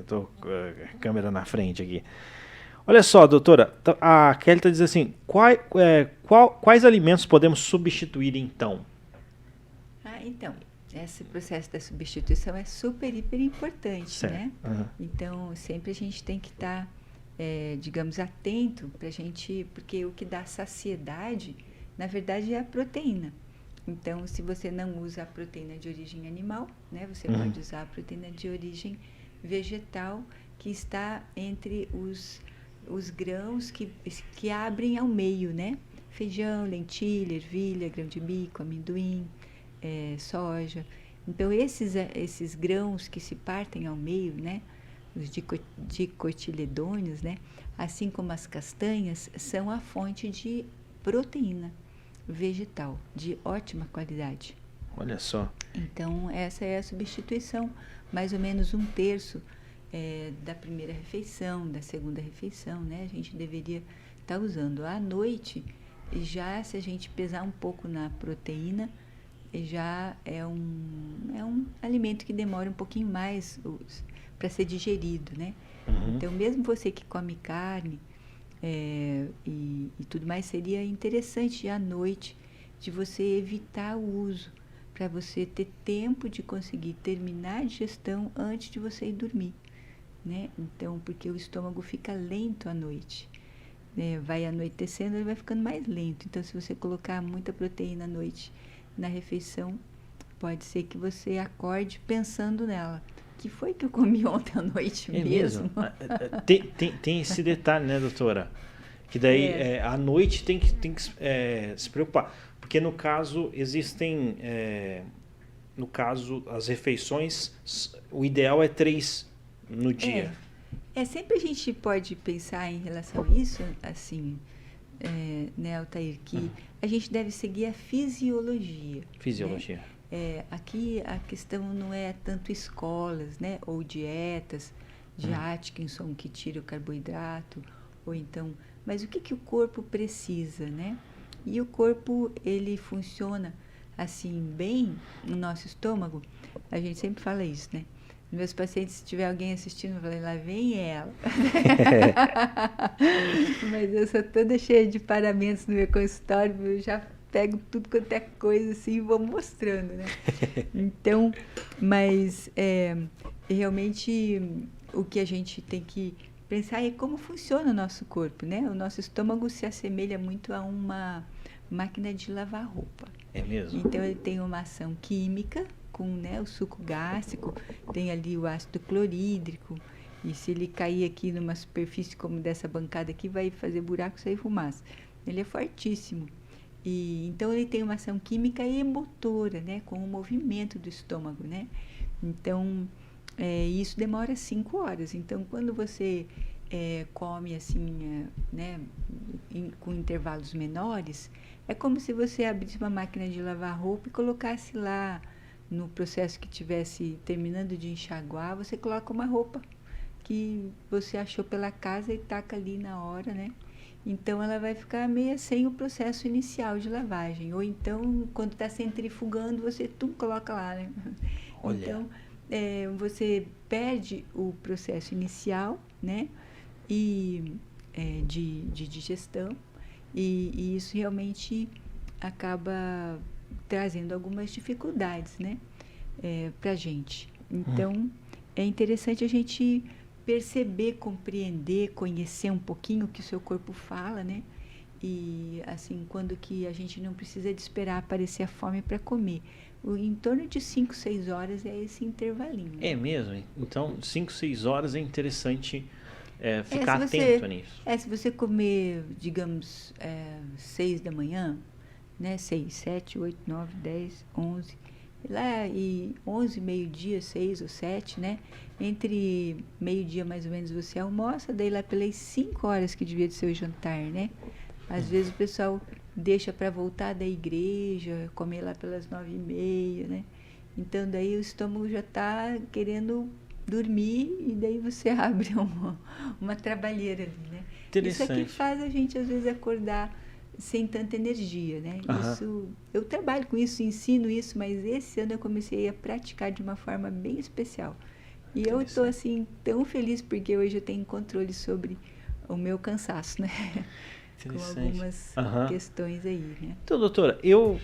Tô com a câmera na frente aqui. Olha só, doutora, a Kelly está dizendo assim, quais alimentos podemos substituir então? Então, esse processo da substituição é super, hiper importante, Certo. né? Uhum. Então, sempre a gente tem que estar, digamos, atento para a gente, porque o que dá saciedade, na verdade, é a proteína. Então, se você não usa a proteína de origem animal, né, você pode usar a proteína de origem vegetal, que está entre os grãos que abrem ao meio, né? Feijão, lentilha, ervilha, grão de bico, amendoim, soja. Então, esses grãos que se partem ao meio, né? Os dicotiledôneos, né? Assim como as castanhas, são a fonte de proteína vegetal de ótima qualidade. Olha só. Então, essa é a substituição, mais ou menos 1/3 da primeira refeição, da segunda refeição, né? A gente deveria estar usando. À noite, já se a gente pesar um pouco na proteína, já é um alimento que demora um pouquinho mais para ser digerido, né? Então, mesmo você que come carne e tudo mais, seria interessante à noite de você evitar o uso, para você ter tempo de conseguir terminar a digestão antes de você ir dormir, né? Então, porque o estômago fica lento à noite, né? Vai anoitecendo, ele vai ficando mais lento. Então, se você colocar muita proteína à noite na refeição, pode ser que você acorde pensando nela. Que foi que eu comi ontem à noite mesmo? Tem esse detalhe, né, doutora? Que daí à noite tem que se preocupar. Porque no caso existem... no caso, as refeições, o ideal é 3 no dia. Sempre a gente pode pensar em relação a isso, assim, né, Altair, que a gente deve seguir a fisiologia. Fisiologia. Né? Aqui a questão não é tanto escolas, né, ou dietas de Atkinson que tira o carboidrato, ou então, mas o que o corpo precisa, né? E o corpo, ele funciona assim bem no nosso estômago. A gente sempre fala isso, né? Meus pacientes, se tiver alguém assistindo, eu falei, lá vem ela. Mas eu sou toda cheia de paramentos no meu consultório, eu já pego tudo quanto é coisa assim e vou mostrando, né? Então, mas realmente o que a gente tem que pensar é como funciona o nosso corpo, né? O nosso estômago se assemelha muito a uma máquina de lavar roupa. É mesmo? Então, ele tem uma ação química, com, né, o suco gástrico, tem ali o ácido clorídrico, e se ele cair aqui numa superfície como dessa bancada aqui, vai fazer buraco e sair fumaça. Ele é fortíssimo. E, então, ele tem uma ação química e motora, né, com o movimento do estômago, né? Então, isso demora 5 horas. Então, quando você come assim, né, com intervalos menores, é como se você abrisse uma máquina de lavar roupa e colocasse lá no processo que estivesse terminando de enxaguar, você coloca uma roupa que você achou pela casa e taca ali na hora, né? Então, ela vai ficar meio sem o processo inicial de lavagem. Ou então, quando está centrifugando, você coloca lá, né? Olha. Então, você perde o processo inicial, né? E de digestão. E isso realmente acaba trazendo algumas dificuldades, né, para a gente. Então, é interessante a gente perceber, compreender, conhecer um pouquinho o que o seu corpo fala, né? E, assim, quando que a gente não precisa de esperar aparecer a fome para comer. Em torno de 5, 6 horas é esse intervalinho. É mesmo? Então, 5, 6 horas é interessante ficar atento nisso. Se você comer, digamos, 6 da manhã, né? 6, 7, 8, 9, 10, 11. Lá e 11, meio-dia, 6 ou 7, né? Entre meio-dia, mais ou menos, você almoça, daí lá pelas 5 horas que devia ser o jantar, né? Às vezes o pessoal deixa para voltar da igreja, comer lá pelas 9h30, né? Então, daí o estômago já está querendo dormir e daí você abre uma trabalheira ali, né? Isso aqui faz a gente, às vezes, acordar sem tanta energia, né? Isso, eu trabalho com isso, ensino isso, mas esse ano eu comecei a praticar de uma forma bem especial. E eu estou assim tão feliz porque hoje eu tenho controle sobre o meu cansaço, né? Com algumas questões aí, né? Então, doutora, eu